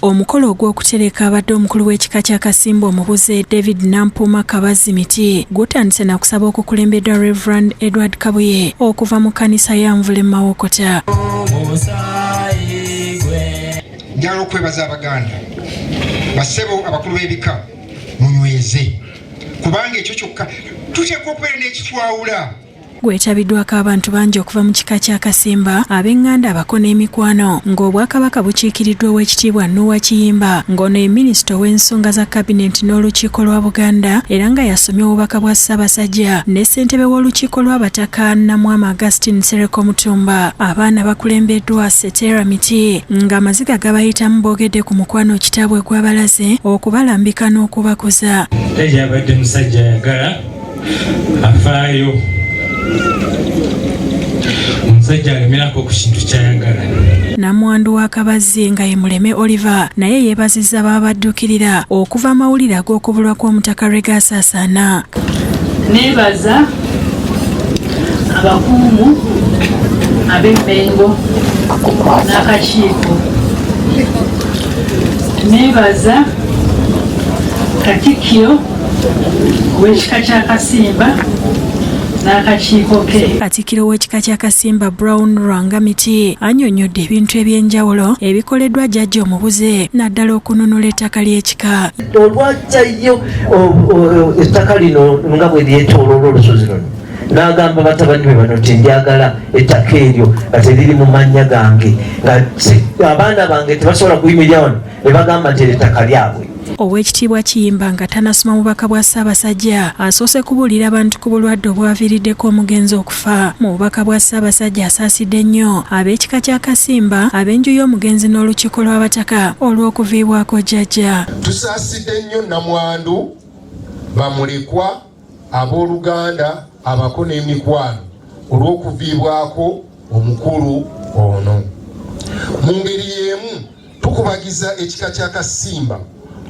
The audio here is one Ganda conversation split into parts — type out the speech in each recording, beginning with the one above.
Omukolo ogw'okutereka abadde omukulu w'ekika kya Kasimba omubuze David Nampuma Kabazimiti gutandise na kusaba okukulembeddwa Reverend Edward Kabuye okuva mu kkanisa ya Nvule Mawokota. Njagala okwebaza Abaganda basebo abakulu b'ebika munyweze kubanga ekyo kyokka tuteekwa okubeera n'ekitwawula. Gwetabiddwako abantu bangi okuva mu kika kya Kasimba ab'enganda abako n'emikwano ng'Obwakabaka bukiikiriddwa Oweekitiibwa Noah Kiyimba ng'ono ye minisita w'ensonga za kabinenti n'olukiiko lwa Buganda era nga yasomye obubaka bwa Ssaabasajja ne ssentebe w'olukiiko lw'abataka Namwama Augustine Sereko Mutumba. Abaana bakulembeddwa Setera Miti ng'amaziga gabayitamu boogedde ku mukwano kitaabwe gw'abalaze okubalambika n'okubakuza. Yabadde musajja ayagala afaayo omusajja alemerako ku kintu kyayagala. Namwandu wa Kabazzi nga ye Muleme Oliver naye yeebazizza baabaddukirira okuva amawulire ag'okubulwa kw'omutaka lwe gaasaasaana. Neebaza abakuumu ab'Emmengo n'akakiiko. Neebaza Katikkiro w'ekika kya Kasimba n'akakiiko ke. Katikkiro w'ekika kya Kasimba Brown Lwangamiti annyonnyodde ebintu eby'enjawulo ebikoleddwa jjajja omubuze naddala okununula ettaka ly'ekika. Olwajjayo ettaka lino nga bwe lyetooloola olusozi luno n'agamba batabani be bano nti njagala ettaka eryo nga teriri mu mannya gange nga abaana bange tebasobola kuyimirira wano ne bagamba nti ettaka lyabwe. Oweekitiibwa Kiyimba nga tanasoma mubaka bwa Ssaabasajja asoose kubuulira abantu ku bulwadde obwaviiriddeko omugenzi okufa. Mu bubaka bwa Ssaabasajja asaasidde nnyo ab'ekika kya Kasimba ab'enju y'omugenzi n'olukiiko lw'abataka olw'okuviibwako jjajja. Tusaasidde nnyo Namwandu, bamulekwa, abooluganda, abako n'emikwano olw'okuviibwako omukulu ono. Mu ngeri y'emu tukubagiza ekika kya Kasimba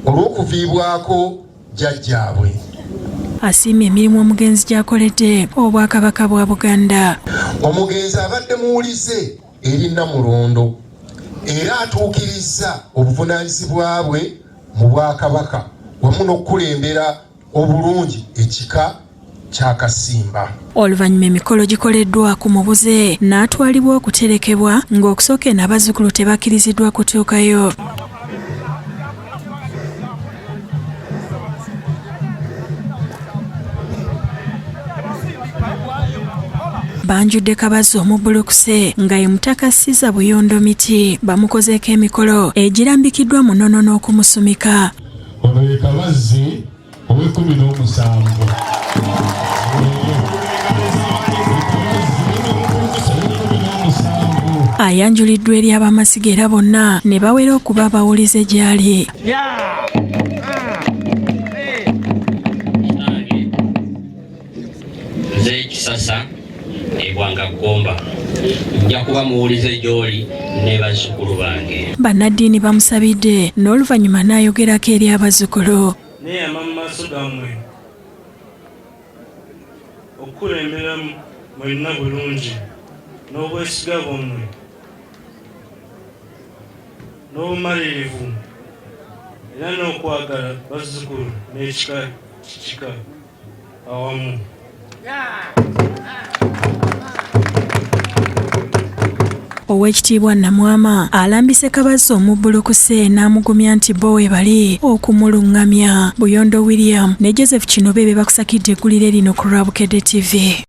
olw'okuviibwako jjajjaabwe. Asiimye emirimu omugenzi gy'akoledde Obwakabaka bwa Buganda. Omugenzi abadde muwulize eri Namulondo era atuukirizza obuvunaanyizibwa bwe mu Bwakabaka wamu n'okukulembera obulungi ekika kya Kasimba. Oluvannyuma emikolo gikoleddwa ku mubuze n'atwalibwa okuterekebwa ng'okusooka n'abazzukulu tebakkiriziddwa kutuukayo. Banjudde Kabazzi omubbulukuse nga ye Mutaka Sizza Buyondo Miti bamukozeeko emikolo egirambikiddwa munono n'okumusumika. Ono ye Kabazzi ow'e17. Ayanjuliddwa eri abamasiga era bonna ne bawera okuba abawulize gy'ali. Nze Kisasa Ebwanga Gomba nja kuba muwulize gy'oli ne bazzukulu bange. Bannaddiini bamusabidde n'oluvannyuma n'ayogerako eri abazzukulu. Neeyama mu maaso gammwe okukulembera mwenna bulungi n'obwesiga bwammwe n'obumalirivu era n'okwagala bazzukulu n'ekika kikika awamu. Oweekitiibwa Namwama alambise Kabazzi omubbulukuse n'amugumya nti bo weebali okumulungamya. Buyondo William ne Joseph Kinobe be bakusakidde eggulire lino ku Lwabukedde TV.